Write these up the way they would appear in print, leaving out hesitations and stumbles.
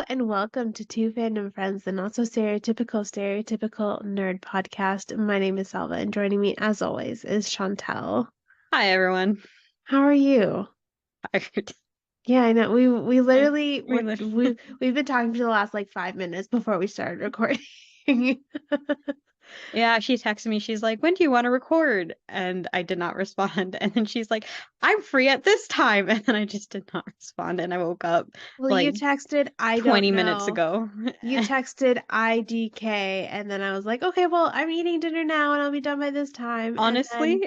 and welcome to Two Fandom Friends, the not so stereotypical nerd podcast. My name is Salva, and joining me, as always, is Chantal. Hi everyone. How are you? Tired. Yeah, I know. We I literally we were lit- we've been talking for the last like 5 minutes before we started recording. Yeah, she texted me. She's like, "When do you want to record?" And I did not respond. And then she's like, "I'm free at this time." And then I just did not respond. And I woke up Well, you like texted, I don't 20 minutes know. ago. You texted IDK, and then I was like, okay, well, I'm eating dinner now, and I'll be done by this time. And Honestly,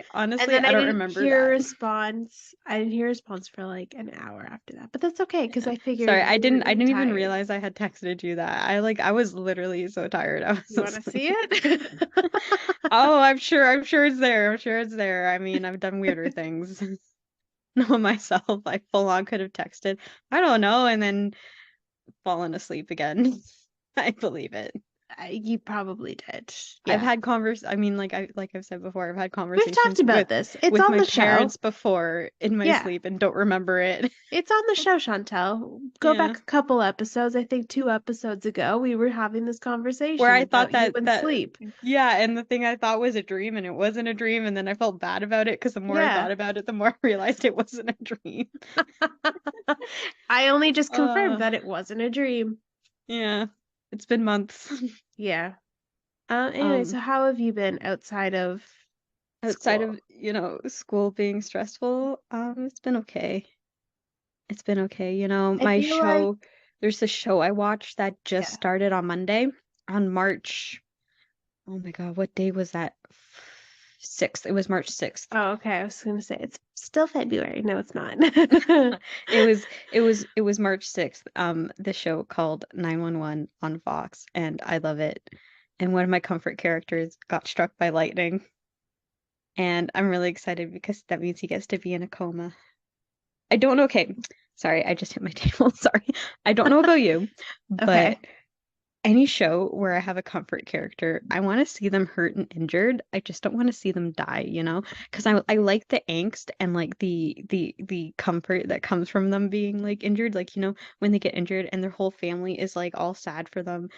then I I don't didn't remember hear a that. response. I didn't hear a response for like an hour after that, but that's okay because Yeah. I figured Sorry, you I were didn't even tired. realize I had texted you that. I was literally so tired. I was You want to see asleep. it? Oh, I'm sure it's there. I'm sure it's there. I mean, I've done weirder things. Know myself, I full on could have texted, I don't know, and then fallen asleep again. I believe it. You probably did. I've Yeah. had I mean, like I've said before, I've had We've talked conversations about this. It's with on my the show. parents before in my Yeah. sleep and don't remember it. It's on the show, Chantel. Go Yeah. back a couple episodes. I think 2 episodes ago, we were having this Where conversation I thought about you and that sleep. yeah, and the thing I thought was a dream and it wasn't a dream, and then I felt bad about it because the more I Yeah. thought about it, the more I realized it wasn't a dream. I only just confirmed Uh, that it wasn't a dream. yeah. It's been months. Yeah. Anyway, Um, so how have you been outside of outside school? of, school being stressful, it's been okay. It's been okay. I feel like, There's this show I watched that just yeah. started on Monday, on March. Oh my God, what day was that? 6th. It was March 6th. Oh, okay. I was gonna say it's still February. No, it's not. It was March 6th. The show called 911 on Fox, and I love it. And one of my comfort characters got struck by lightning, and I'm really excited because that means he gets to be in a coma. I don't know. Okay, sorry, I just hit my table. Sorry. I don't know about you, but Okay. any show where I have a comfort character, I want to see them hurt and injured. I just don't want to see them die, you know? Because I like the angst and like the comfort that comes from them being like injured. Like, when they get injured and their whole family is like all sad for them,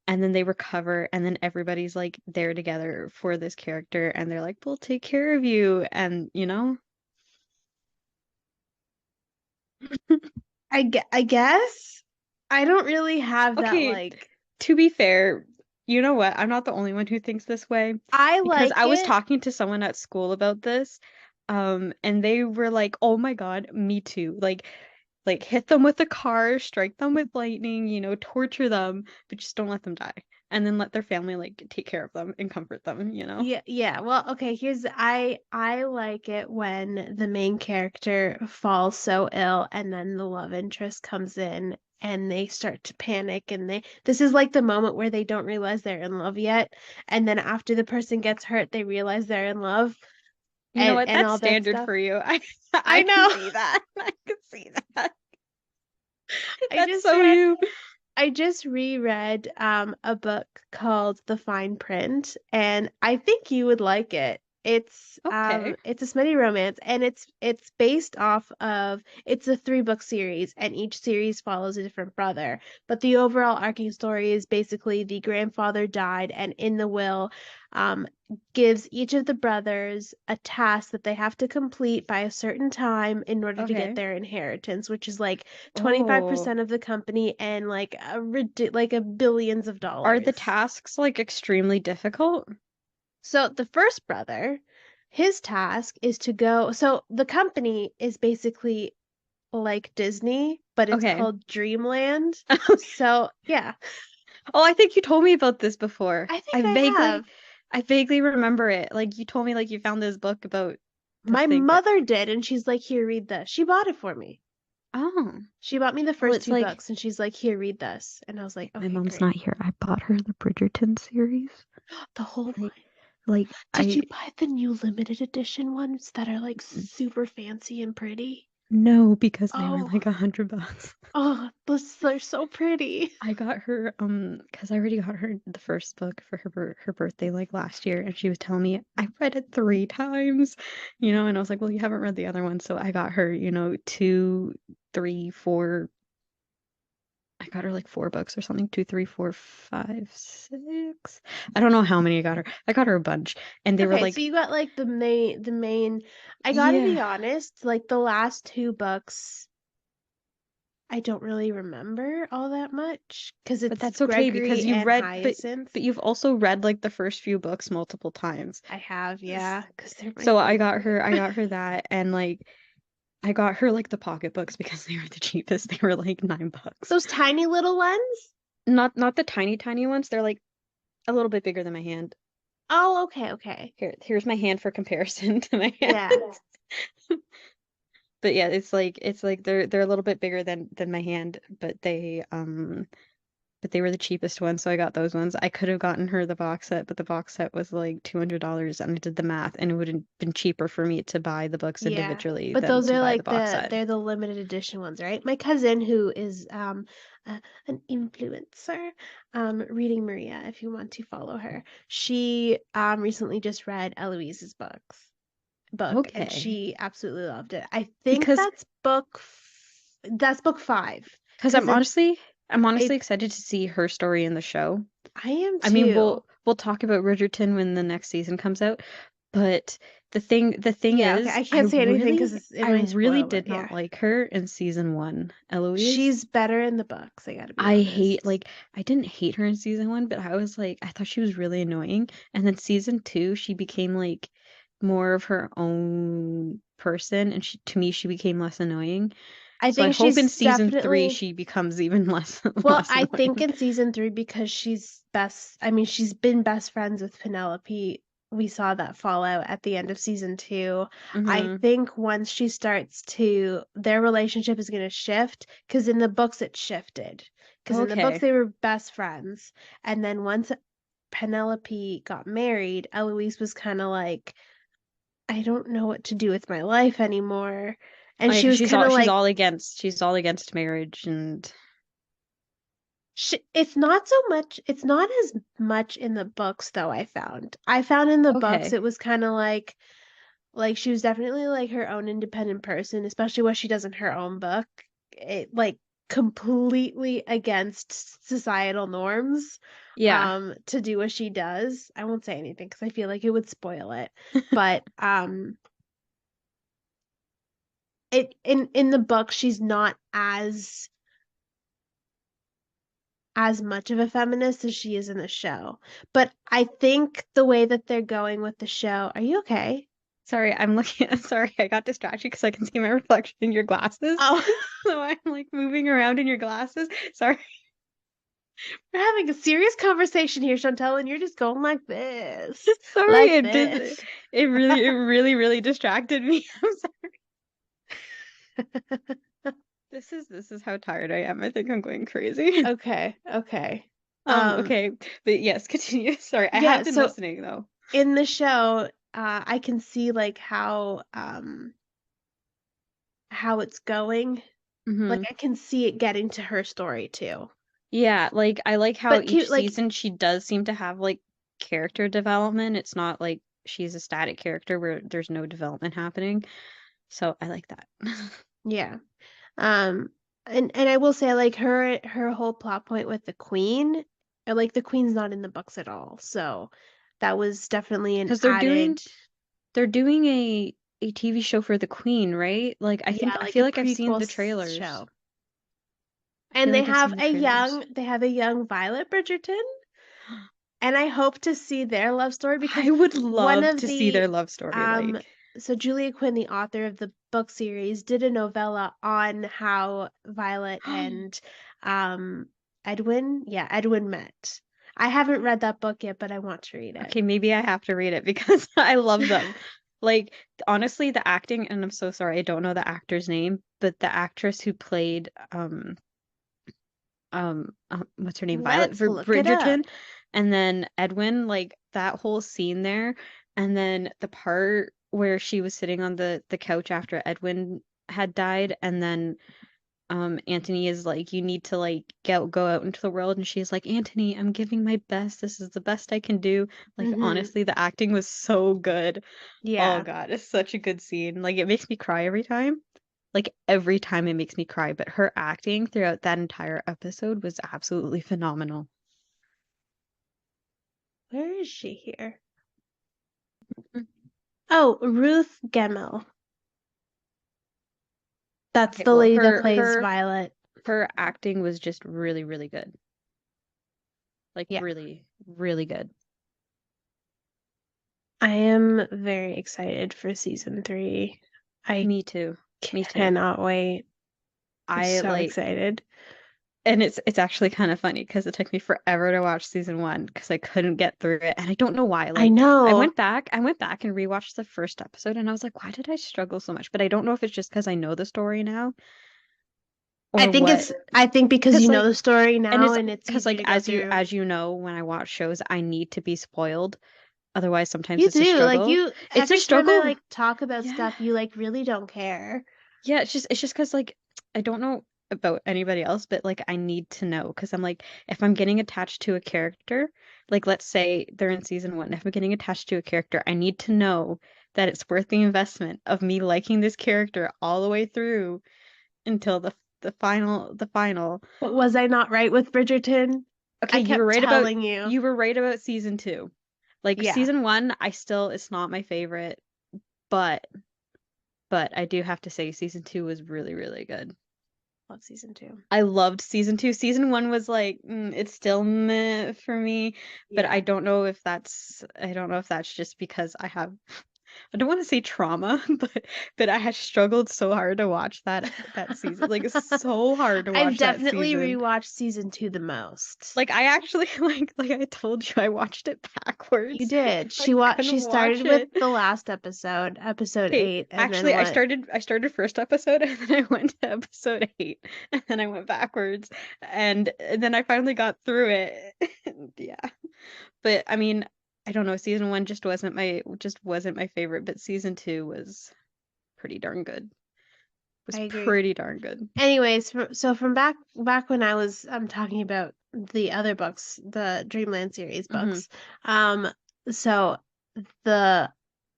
and then they recover, and then everybody's like there together for this character, and they're like, "We'll take care of you," and I guess I don't really have that Okay, like to be fair, you know what? I'm not the only one who thinks this way I because like I was it. talking to someone at school about this, and they were like, "Oh my God, me too." Like hit them with a car, strike them with lightning, torture them, but just don't let them die. And then let their family like take care of them and comfort them. Yeah, yeah. Well, okay, here's I like it when the main character falls so ill and then the love interest comes in and they start to panic and they this is like the moment where they don't realize they're in love yet and then after the person gets hurt they realize they're in love You know what? and That's all that standard stuff. for you. I I I can know. see that. I can see that. I That's just so read you. I just reread a book called The Fine Print, and I think you would like it. Okay. It's a Smitty romance, and it's based off of it's a 3 book series, and each series follows a different brother. But the overall arcing story is basically the grandfather died, and in the will, um, gives each of the brothers a task that they have to complete by a certain time in order to get Okay. their inheritance, which is like Oh. 25% of the company and like a billions of Are the dollars. tasks like extremely difficult? So the first brother, his task is to go. So the company is basically like Disney, but it's Okay. called Dreamland. So yeah, Oh, I think you told me about this before. I think I have. I vaguely remember it. Like you told me like you found this book about the My thing that mother did, and she's like, "Here, read this." She bought it for me. Oh. She bought me the Well, first it's two like books, and she's like, "Here, read this." And I was like, my "Okay, mom's great." not here. I bought her the Bridgerton series. The whole Like line. like Did I you buy the new limited edition ones that are like super fancy and pretty? no, because they were Oh, like $100. oh, those they're so pretty. I got her because I already got her the first book for her birthday like last year, and she was telling me I read it 3 times, and I was like, well, you haven't read the other one, so I got her, 2, 3, 4, I got her like 4 books or something. Two, three, four, five, six. I don't know how many I got her. I got her a bunch. And they were Okay, so like, you got like the main. I gotta yeah, be honest, like the last two books, I don't really remember all that much because but it's that's okay because Gregory you've and read, Hyacinth. but you've also read like the first few books multiple times. I have, yeah, because they're my So favorite. I got her that, and like I got her like the pocketbooks because they were the cheapest. They were like $9. Those tiny little ones? Not the tiny ones. They're like a little bit bigger than my hand. Oh, okay, okay. Here's my hand for comparison to my hand. Yeah. But yeah, it's like they're a little bit bigger than my hand, but they were the cheapest ones, so I got those ones. I could have gotten her the box set, but the box set was like $200, and I did the math, and it would have been cheaper for me to buy the books Yeah. individually But than those to are buy the like box set. they're the limited edition ones, right? My cousin who is an influencer, reading Maria, if you want to follow her. She recently just read Eloise's book and Okay. she absolutely loved it. I think Because that's book 5 because because I'm honestly it excited to see her story in the show. I am I mean, too. we'll talk about Bridgerton when the next season comes out, but the thing Yeah, okay. is, I can't say anything because it I might really spoil, but did yeah. not like her in season one, Eloise. She's better in the books, I gotta be I hate honest. like I didn't hate her in season one, but I was like I thought she was really annoying. And then season two, she became like more of her own person, and to me she became less annoying. I So I think hope in she's season three definitely she becomes even less well, less I think annoying. in season 3 because I mean, she's been best friends with Penelope. We saw that fallout at the end of season 2. I Mm-hmm. think once she starts to, their relationship is going to shift because in the books it shifted. Because in the books Okay. they were best friends. And then once Penelope got married, Eloise was kind of like, I don't know what to do with my life anymore. And she Like was kind of like, she's all against marriage and It's not so much, it's not as much in the books though, I found. I found in the books okay. it was kind of like she was definitely like her own independent person, especially what she does in her own book. It like completely against societal norms Yeah. to do what she does. I won't say anything because I feel like it would spoil it. But it in the book she's not as much of a feminist as she is in the show. But I think the way that they're going with the show, are you okay? Sorry, I'm looking sorry, I got distracted because I can see my reflection in your glasses. Oh, So I'm like moving around in your glasses. Sorry. we're having a serious conversation here, Chantal, and you're just going like this, Sorry, like it did this. it really distracted me. I'm sorry. This is how tired I am. I think I'm going crazy. Okay, okay. Um, Okay. But yes, continue. Sorry. I have yeah, been so listening though. in the show, I can see like how it's going. Like Hmm. I can see it getting to her story too. Yeah, like I like how But each cute, like season she does seem to have like character development. It's not like she's a static character where there's no development happening. So I like that. yeah. Um, and I will say like her whole plot point with the queen, like the queen's not in the books at all. So that was definitely an Because added, they're doing a TV show for the Queen, right? Like yeah, I like a feel like I've seen prequel the trailers. show. I And feel like I've seen the trailers. they have a young Violet Bridgerton, and I hope to see their love story because I would one love of to see their the love story. um Like, so Julia Quinn, the author of the book series, did a novella on how Violet and um Edwin met. I haven't read that book yet, but I want to read it. okay, maybe I have to read it because I love them. Like, honestly, the acting, and I'm so sorry, I don't know the actor's name, but the actress who played what's her name? Violet Let's for look it up. Bridgerton, and then Edwin, like that whole scene there, and then the part where she was sitting on the couch after Edwin had died, and then Anthony is like, you need to like go out into the world, and she's like, Anthony, I'm giving my best. This is the best I can do. Like Hmm. honestly, the acting was so good. Oh Yeah. God, it's such a good scene. Like it makes me cry every time. Like every time it makes me cry, but her acting throughout that entire episode was absolutely phenomenal. Where is she here? Mm. Oh, Ruth Gemmell. That's Okay, the well, lady that plays Violet. her acting was just really, really good. Like Yeah. really, really good. I am very excited for season 3. I Me too. Me too. cannot wait. I'm I so like, excited. and it's actually kind of funny because it took me forever to watch season one because I couldn't get through it, and I don't know why. I Like, know. I went back and rewatched the first episode, and I was like, why did I struggle so much? But I don't know if it's just because I know the story now or what. I think because Because you know like, the story and now it's and it's because easier like to go through. as you know, when I watch shows, I need to be spoiled. Otherwise, sometimes You it's a do. Like struggle. you It's a every time I struggle. like talk about Yeah. stuff, you like really don't care. Yeah, it's just because like I don't know about anybody else, but like I need to know because I'm like if I'm getting attached to a character, like let's say they're in season one, if I'm getting attached to a character, I need to know that it's worth the investment of me liking this character all the way through until the final. But was I not right with Bridgerton? Okay, I kept telling you. you were right about season two. Like Yeah, season one, I still it's not my favorite, but I do have to say season two was really, really good. love season 2. I loved season two. Season one was like, it's still meh for me, but Yeah. I don't know if that's just because I don't want to say trauma, but I had struggled so hard to watch that season. Like it's so hard to I've watch that definitely season. rewatched season 2 the most. Like I actually like I told you I watched it You backwards. did. I couldn't She watch started with it. the last episode, episode Okay, 8, and then actually, what? I started first episode and then I went to episode 8 and then I went backwards and then I finally got through it. Yeah. But I mean, I don't know, season 1 just wasn't my favorite, but season 2 was pretty darn good. Was I agree. pretty darn good. Anyways, so from back when I was talking about the other books, the Dreamland series Hmm. books. Um so the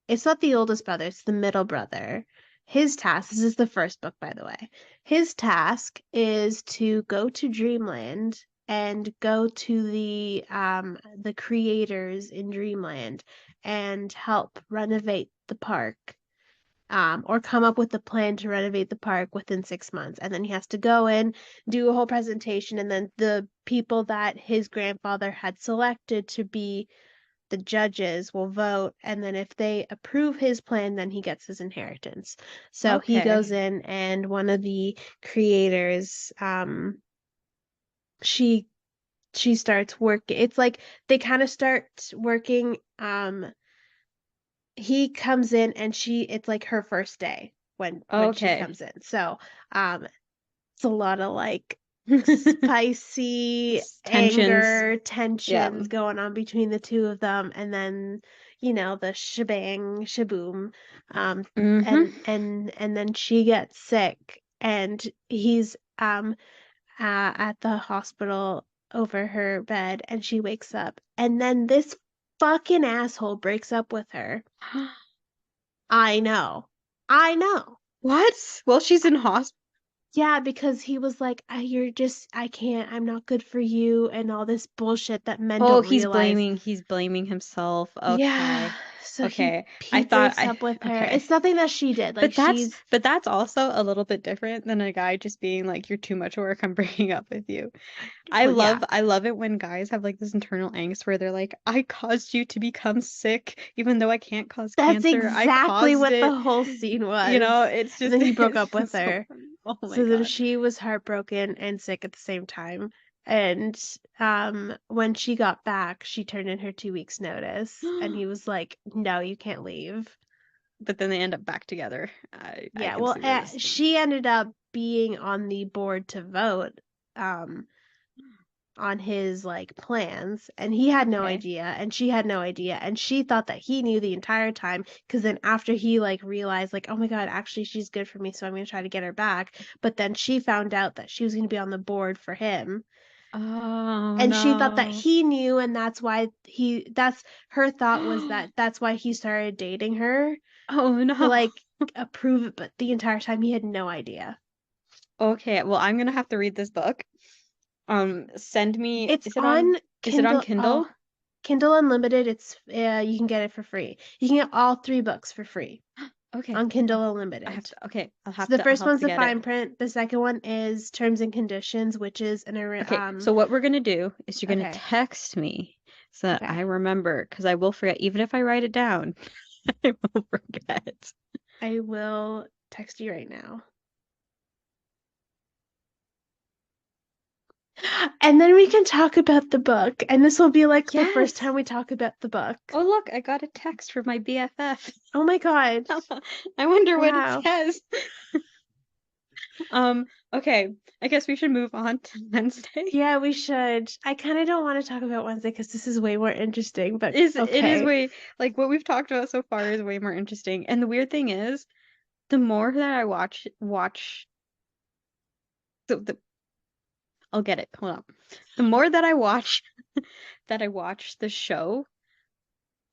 it's not the oldest brother, it's the middle brother. His task, this is the first book by the way. His task is to go to Dreamland and go to the creators in Dreamland and help renovate the park, or come up with a plan to renovate the park within 6 months. And then he has to go in, do a whole presentation, and then the people that his grandfather had selected to be the judges will vote. And then if they approve his plan, then he gets his inheritance. So he goes Okay. in, and one of the creators, she she starts working. It's like they kind of start working. He comes in and it's like her first day when she Okay. comes in. So it's a lot of like spicy Tensions. anger, Yeah. tensions going on between the two of them, and then the shebang shaboom. Hmm. And then she gets sick, and he's at the hospital over her bed, and she wakes up, and then this fucking asshole breaks up with her. I know. I know. What? Well, she's in hospital. Yeah, because he was like, you're just, I can't, I'm not good for you, and all this bullshit that men Oh, don't realize. he's blaming himself. Yeah, Okay. so Okay. he breaks up with her. Okay. It's nothing that she did. Like she's But that's also a little bit different than a guy just being like, you're too much work, I'm breaking up with you. well, yeah, I love it when guys have like this internal angst where they're like, I caused you to become sick, even though I can't cause that's cancer. I exactly caused what the it. whole scene You was. know, And then he broke it's up with just so her. funny. Oh my So then God. she was heartbroken and sick at the same time. And when she got back, she turned in her 2 weeks notice, and he was like, "No, you can't leave." But then they end up back together. I Yeah, can well, see where this is going. she ended up being on the board to vote um on his like plans, and he had no Okay. idea, and she had no idea, and she thought that he knew the entire time, because then after he like realized like, oh my god, actually she's good for me, so I'm going to try to get her back, but then she found out that she was going to be on the board for him, Oh and she thought that no. he knew, and that's her thought was that that's why he started dating her, Oh to no. like approve it, but the entire time he had no idea. Okay, well, I'm gonna have to read this book. Send me, It's on is it on Kindle. Kindle? Oh, Kindle Unlimited. It's you can get it for free. You can get all 3 books for free Okay. on Kindle I have Unlimited. to, okay, So the I'll first have one's to the get it. fine print. The second one is terms and conditions, which is Okay, so what we're gonna do is you're gonna okay. text me so that I Okay. remember, because I will forget, even if I write it down, I will forget. I will text you right now. And then we can talk about the book. And this will be like the first Yes. time we talk about the book. Oh, look, I got a text from my BFF. Oh my God. I wonder what it Wow. says. Okay, I guess we should move on to Wednesday. Yeah, we should. I kind of don't want to talk about Wednesday because this is way more interesting, but It is okay. way like what we've talked about so far is way more interesting. And the weird thing is, the more that I watch the I'll get it. Hold on. The more that I watch that I watch the show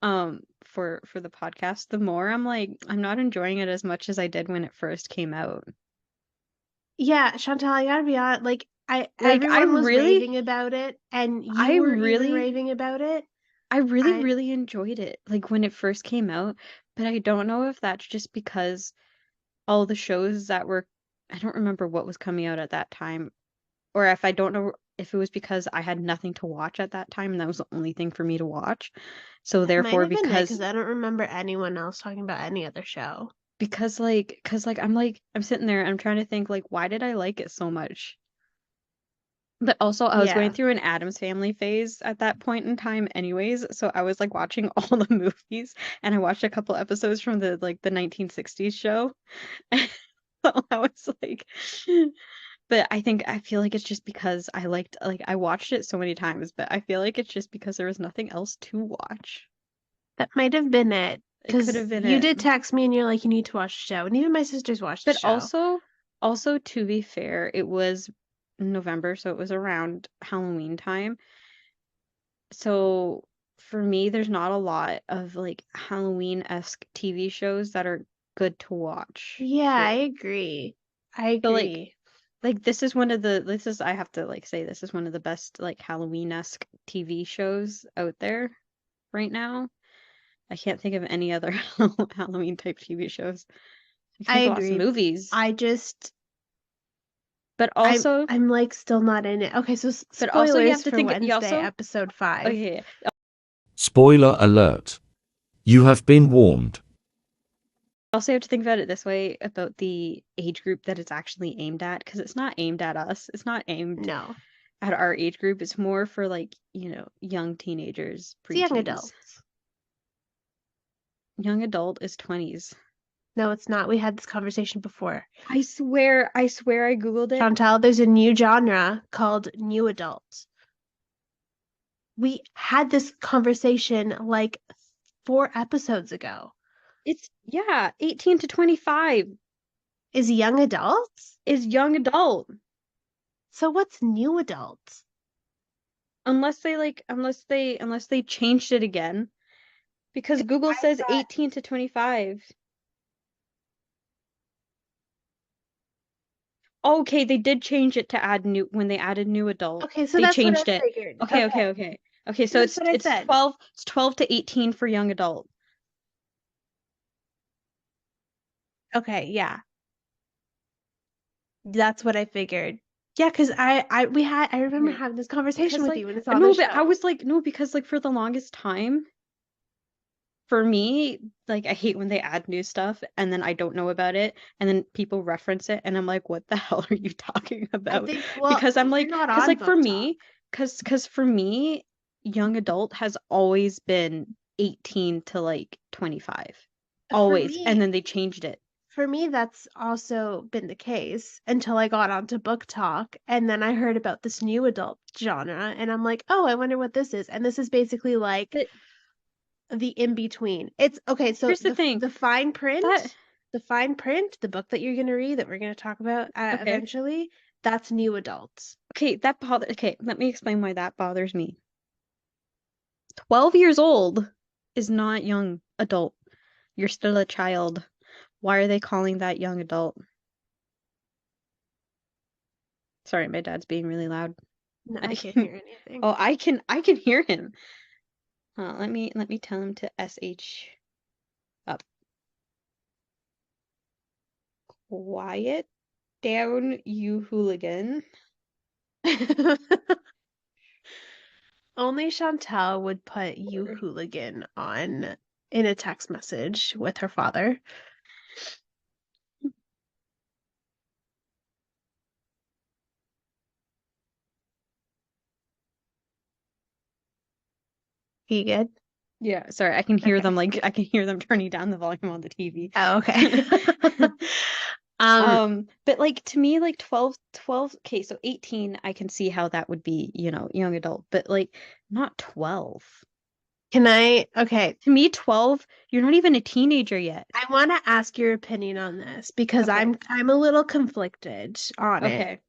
for the podcast, the more I'm like I'm not enjoying it as much as I did when it first came out. Yeah, Chantal, I gotta be honest, like Like everyone was raving about it, and you I were even really raving about it. I really I really enjoyed it like when it first came out, but I don't know if that's just because all the shows that were I don't remember what was coming out at that time or if I don't know if it was because I had nothing to watch at that time and that was the only thing for me to watch. So It might therefore have been it because I don't remember anyone else talking about any other show. because I'm sitting there I'm trying to think like why did I like it so much? But also I was going Yeah. through an Addams Family phase at that point in time anyways, so I was like watching all the movies and I watched a couple episodes from the 1960s show. So I was like but I feel like it's just because I watched it so many times, but I feel like it's just because there was nothing else to watch. That might have been it. It could Because have been you it. did text me and you're like, you need to watch the show. And even my sisters watched the But show. also to be fair, it was November, so it was around Halloween time. So for me, there's not a lot of like Halloween-esque TV shows that are good to watch Yeah, I here. agree. I So agree. this is one of the this is I have to like say this is one of the best like Halloween-esque TV shows out there right now. I can't think of any other Halloween type TV shows. I can I think of lots of agree. movies, I just but I'm like still not in it. Okay, so also you have spoilers to for think you Wednesday, also episode 5. okay. Spoiler alert. You have been warned. Also, you have to think about it this way about the age group that it's actually aimed at, because it's not aimed at us. It's not aimed No, at our age group. It's more for like, young teenagers, it's young preteens. adults. Young adult is 20s. No, it's not. We had this conversation before. I swear I Googled it. Chantal, there's a new genre called new adult. We had this conversation like 4 episodes ago. It's, yeah, 18 to 25 Is young adults? is young adult. So what's new adults? Unless they changed it again. Because Google I says thought 18 to 25. Okay, they did change it to add new when they added new adult. Okay, so They that's what I changed it. figured. Okay, Okay, okay, okay. Okay, so that's what I said. 12 to 18 for young adult. Okay, yeah. That's what I figured. Yeah, because I remember Okay. having this conversation Because with like you when it's on the no, but I show. was like no because like for the longest time for me, like I hate when they add new stuff and then I don't know about it and then people reference it and I'm like what the hell are you talking I about? think, well, Because I'm you're like not cuz on like for Book Talk. me cuz for me young adult has always been 18 to like 25. For Always. And me, then they changed it. for me, that's also been the case until I got onto Book Talk, and then I heard about this new adult genre, and I'm like, oh, I wonder what this is. And this is basically like But the in between. It's okay, so here's the thing. the fine print, That the book that you're gonna read that we're gonna talk about okay. eventually, that's new adults. Okay, let me explain why that bothers me. 12 years old is not young adult. You're still a child. Why are they calling that young adult? Sorry, my dad's being really loud. No, I I can't can, hear anything. oh, I can hear him. Let me tell him to SH up. Quiet down, you hooligan. Only Chantal would put "you Or- hooligan" on in a text message with her father. You good? Yeah, sorry, I can hear them Okay. I can hear them turning down the volume on the TV. Oh, okay. Um, But like to me, like 12, okay, so 18, I can see how that would be, young adult, but like not 12. okay, To me, 12, you're not even a teenager yet. I want to ask your opinion on this because Okay. I'm a little conflicted on it. Okay.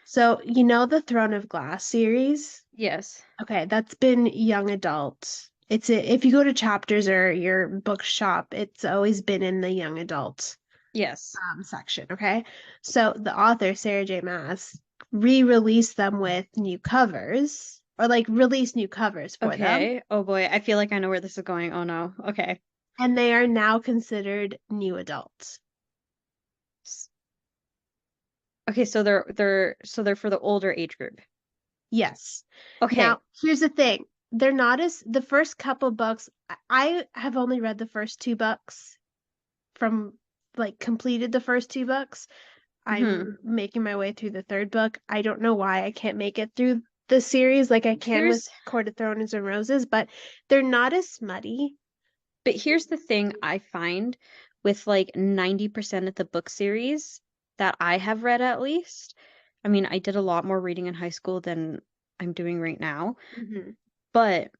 So, you know the Throne of Glass series? Yes. Okay, that's been young adult. If you go to Chapters or your bookshop, it's always been in the young adult Yes. section, okay? So the author, Sarah J. Maas, re-released them with new covers, or like released new covers for them, Okay. Oh boy, I feel like I know where this is going. Oh no. Okay. and they are now considered new adults. S- Okay, so they're for the older age group. Yes. Okay. Now, here's the thing. They're not as the first couple books, I have only read the first two books from like completed the first two books. Hmm. I'm making my way through the third book. I don't know why I can't make it through the series like I can with Here's Court of Thorns and Roses, but they're not as smutty. But here's the thing I find with like 90% of the book series that I have read at least. I mean, I did a lot more reading in high school than I'm doing right now, Hmm. but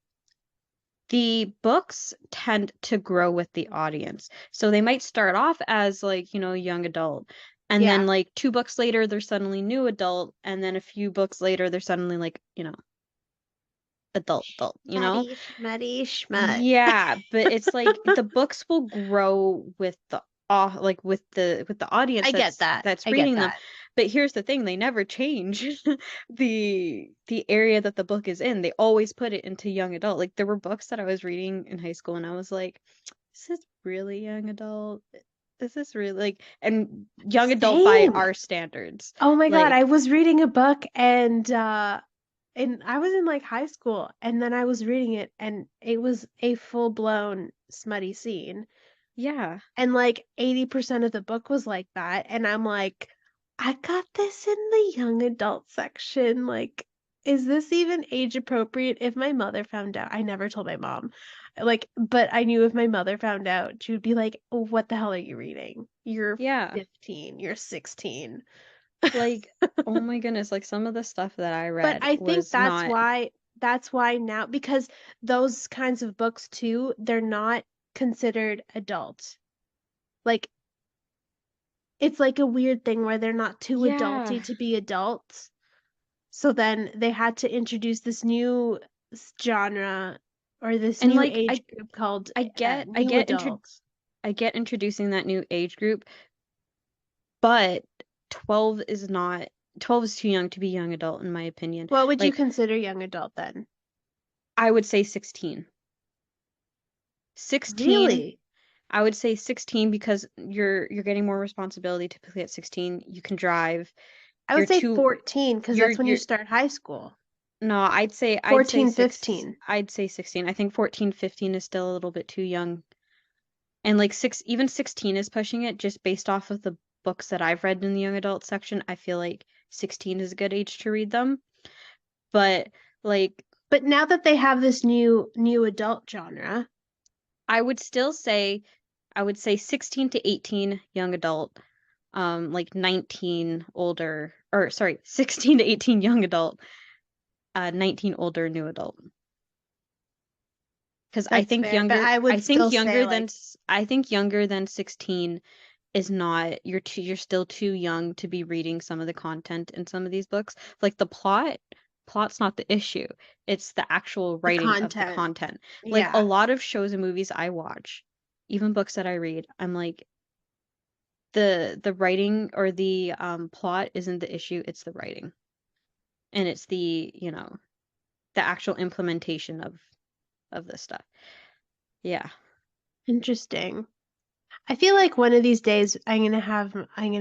the books tend to grow with the audience. So they might start off as like, young adult, and then Yeah. like 2 books later, they're suddenly new adult, and then a few books later, they're suddenly like, adult. Schmutty, schmutty, schmut. Yeah, but it's like the books will grow with the with the audience I get that's that. that's I get reading them. that. But here's the thing, they never change the area that the book is in. They always put it into young adult. Like there were books that I was reading in high school and I was like, is this really young adult? Is this really like and young adult by Same. our standards. Oh my God, Like, I was reading a book and I was in like high school and then I was reading it and it was a full-blown smutty scene. yeah. And like 80% of the book was like that. And I'm like, I got this in the young adult section. Like, is this even age appropriate? If my mother found out, I never told my mom. Like, but I knew if my mother found out, she would be like, oh, what the hell are you reading? You're Yeah. 15, you're 16. Like, oh my goodness, like some of the stuff that I But read I think was not. that's why now because those kinds of books too, they're not considered adult. Like it's like a weird thing where they're not too Yeah. adulty to be adults. So then they had to introduce this new genre or this And new like age group called I get I new get adults. I get introducing that new age group, but 12 is not 12 is too young to be young adult in my opinion. What would you Like consider young adult then? I would say 16. 16, Really? I would say 16 because you're getting more responsibility typically at 16. You can drive. I You're would say too 14 because that's when you you're start high school. no, I'd say 14, 6 15. I'd say 16. I think 14, 15 is still a little bit too young. And like even 16 is pushing it just based off of the books that I've read in the young adult section. I feel like 16 is a good age to read them. But like But now that they have this new adult genre, I would still say I would say 16 to 18 young adult, like 19 older or sorry, 16 to 18 young adult, 19 older new adult. Because that's fair. But I would still say like I think younger than 16 is not you're still too young to be reading some of the content in some of these books. Like the plot's not the issue. It's the actual the writing of the content. content. Like a Yeah. lot of shows and movies I watch, even books that I read, I'm like the writing or the plot isn't the issue, it's the writing. And it's the, the actual implementation of this stuff. Yeah. Interesting. I feel like one of these days I'm gonna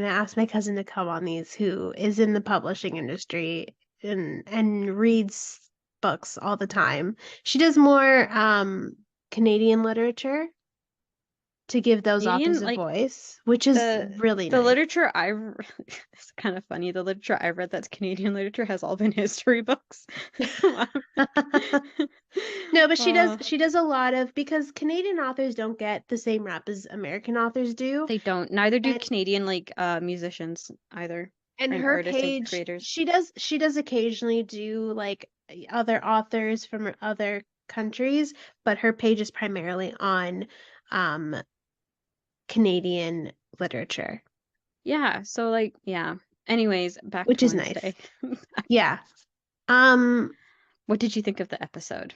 ask my cousin to come on these who is in the publishing industry and reads books all the time. She does more Canadian literature to give those Canadian, authors a like voice, which is the really the nice. literature it's kind of funny. The literature I've read that's Canadian literature has all been history books. No, but Uh, she does a lot of because Canadian authors don't get the same rep as American authors do. they don't. Neither do And Canadian musicians either, and and her artists and page, creators. she does occasionally do like other authors from other countries, but her page is primarily on um Canadian literature, Yeah, so like yeah. Anyways, back which to is nice. Wednesday. Yeah. Um, What did you think of the episode?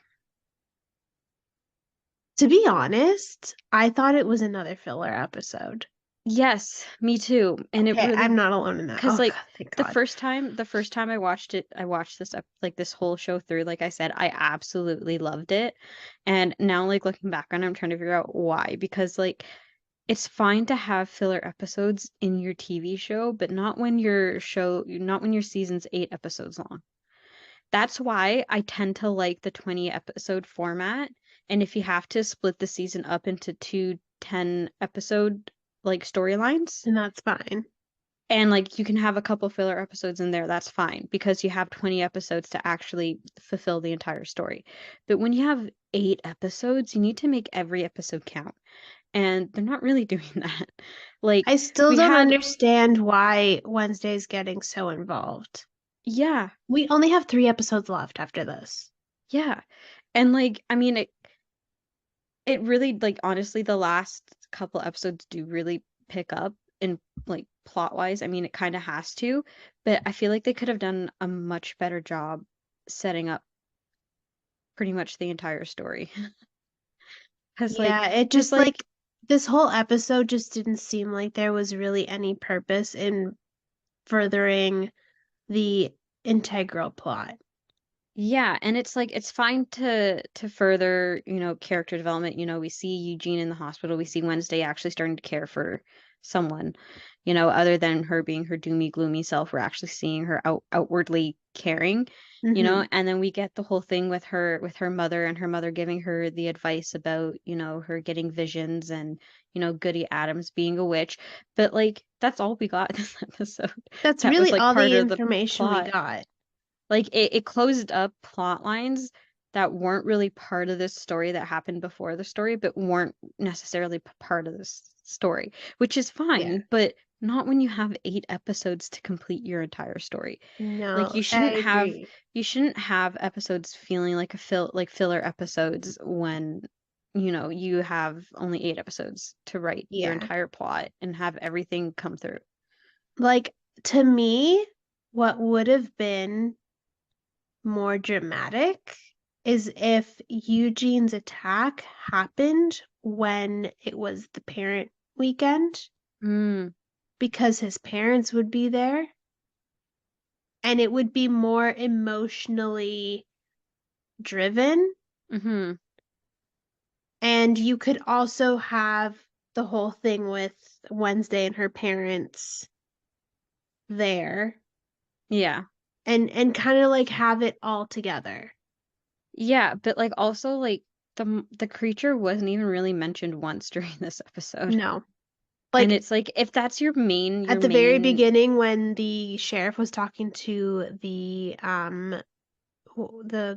to be honest, I thought it was another filler episode. Yes, me too. And it Okay, I'm really, not alone in that. because Oh like God, thank God. the first time I watched it, I watched like this whole show through, like I said, I absolutely loved it. And now like looking back on it, I'm trying to figure out why. Because like it's fine to have filler episodes in your TV show, but not when your season's 8 episodes long. That's why I tend to like the 20 episode format. And if you have to split the season up into two 10 episode like storylines, And that's fine. and like you can have a couple filler episodes in there, that's fine because you have 20 episodes to actually fulfill the entire story. But when you have 8 episodes, you need to make every episode count. And they're not really doing that. Like I still we don't had, understand why Wednesday's getting so involved. yeah, We only have 3 episodes left after this. yeah. And like, I mean, it really like honestly the last couple episodes do really pick up in like plot wise. I mean, it kind of has to, but I feel like they could have done a much better job setting up pretty much the entire story. Cuz like Yeah, it cuz just like like this whole episode just didn't seem like there was really any purpose in furthering the integral plot. yeah, and it's like it's fine to further, character development. We see Eugene in the hospital. We see Wednesday actually starting to care for someone, other than her being her doomy, gloomy self. We're actually seeing her outwardly caring, Hmm. and then we get the whole thing with her mother and her mother giving her the advice about, her getting visions and, Goody Adams being a witch. But like that's all we got in this episode. That's That was really like all part the of the information we plot. got. Like it closed up plot lines that weren't really part of this story that happened before the story, but weren't necessarily part of this story, which is Yeah. fine, but not when you have 8 episodes to complete your entire story. Like No, I agree. you shouldn't have episodes feeling like like filler episodes when you have only 8 episodes to write your Yeah. entire plot and have everything come through. Like to me, what would have been more dramatic is if Eugene's attack happened when it was the parent weekend Mm, because his parents would be there and it would be more emotionally driven. mm-hmm. And you could also have the whole thing with Wednesday and her parents there Yeah. and kind of like have it all together. Yeah, but like also like the creature wasn't even really mentioned once during this episode. No. And Like it's like if that's at your the very main beginning when the sheriff was talking to the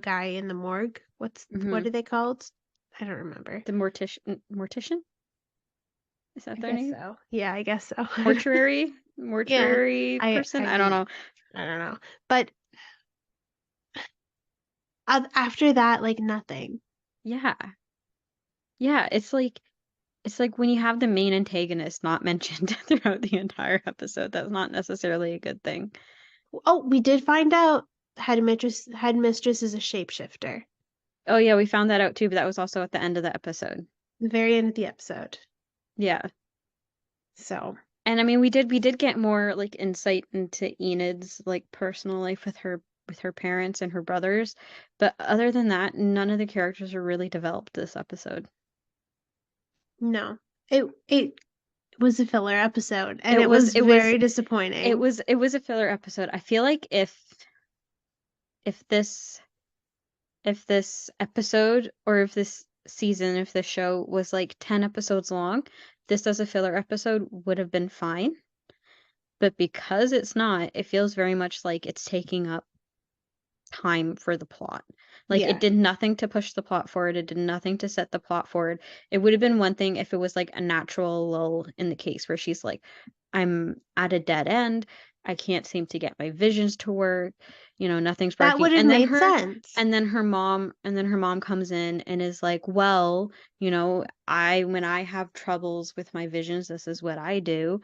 guy in the morgue, what mhm, are they called? I don't remember. the mortician? Is that I their guess name? so. Yeah, I guess so. Yeah. Mortuary I person? I don't I know. I don't know. But after that, like nothing. Yeah. Yeah, it's like when you have the main antagonist not mentioned throughout the entire episode, that's not necessarily a good thing. Oh, we did find out headmistress is a shapeshifter. Oh yeah, we found that out too, but that was also at the end of the episode. The very end of the episode. Yeah. So And I mean, we did get more like insight into Enid's like personal life with her parents and her brothers, but other than that, none of the characters are really developed this episode. No. It was a filler episode, and It it was was very disappointing. it was a filler episode. I feel like if this if this episode or if this season, if this show was like 10 episodes long, this as a filler episode would have been fine. But because it's not, it feels very much like it's taking up time for the plot. Like Yeah. it did nothing to push the plot forward. It did nothing to set the plot forward. It would have been one thing if it was like a natural lull in the case where she's like, I'm at a dead end. I can't seem to get my visions to work. You know, nothing's That working. would have made sense. And then her mom comes in and is like, well, you know, when I have troubles with my visions, this is what I do.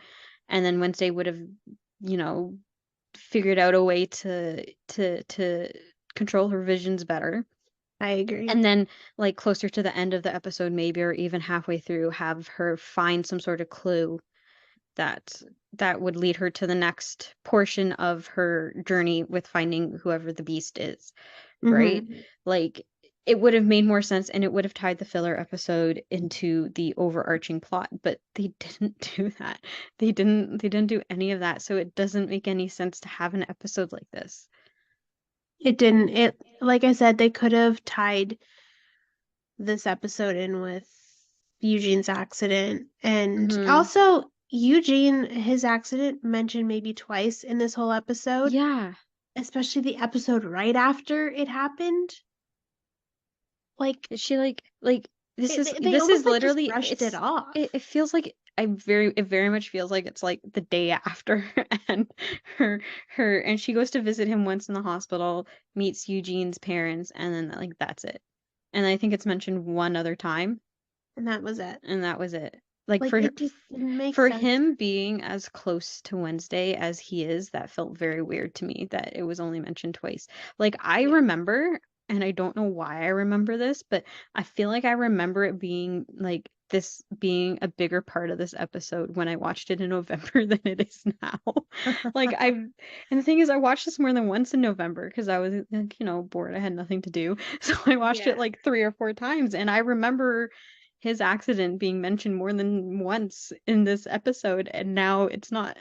And then Wednesday would have, you know, figured out a way to control her visions better. I agree. And then like closer to the end of the episode maybe or even halfway through have her find some sort of clue that would lead her to the next portion of her journey with finding whoever the beast is, right? Mhm. Like it would have made more sense and it would have tied the filler episode into the overarching plot, but they didn't do that. They didn't do any of that, so it doesn't make any sense to have an episode like this. It didn't. It, like I said, they could have tied this episode in with Eugene's accident. And Mhm. also, Eugene, his accident mentioned maybe twice in this whole episode, Yeah. especially the episode right after it happened. Like, She this is they this is almost like just literally brushed it off. it feels like it very much feels like it's like the day after and and she goes to visit him once in the hospital, meets Eugene's parents, and then like that's it. And I think it's mentioned one other time, And that was it. and that was it. Like Like, it just didn't make for sense. him being as close to Wednesday as he is, that felt very weird to me that it was only mentioned twice. Like I Yeah. remember, and I don't know why I remember this, but I feel like I remember it being like this being a bigger part of this episode when I watched it in November than it is now. Like and the thing is I watched this more than once in November because I was like, you know, bored. I had nothing to do. So I watched it Yeah. like 3 or 4 times and I remember his accident being mentioned more than once in this episode, and now it's not.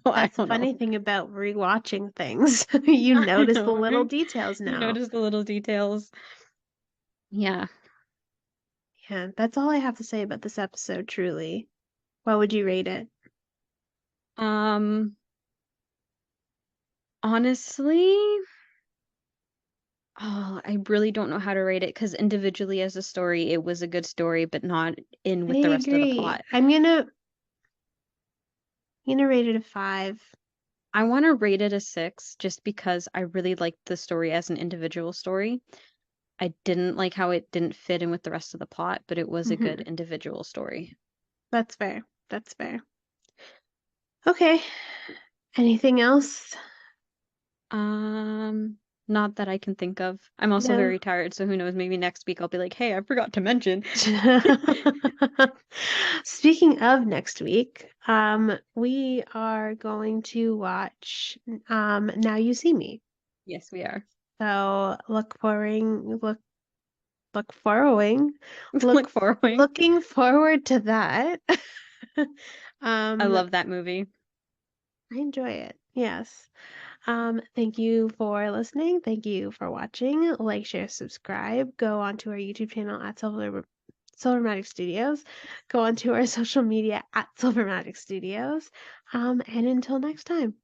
So I That's the don't know. funny thing about rewatching things. You I notice the know, little right? details You now. notice the little details. Yeah. Yeah, that's all I have to say about this episode, truly. What would you rate it? Honestly, oh, I really don't know how to rate it because individually as a story, it was a good story, but not in I with the rest of the agree. plot. I'm gonna rate it a 5. I want to rate it a 6 just because I really liked the story as an individual story. I didn't like how it didn't fit in with the rest of the plot, but it was a good Mhm. individual story. That's fair. That's fair. Okay. Anything else? Not that I can think of. I'm also No. very tired, so who knows, maybe next week I'll be like, "Hey, I forgot to mention." Speaking of next week, we are going to watch Now You See Me. Yes, we are. So look forwarding Look forward. looking forward to that. I love that movie. I enjoy it. Yes. Thank you for listening. Thank you for watching. Like, share, subscribe. Go onto our YouTube channel at Silvermatic Studios. Go onto our social media at Silvermatic Studios. And until next time.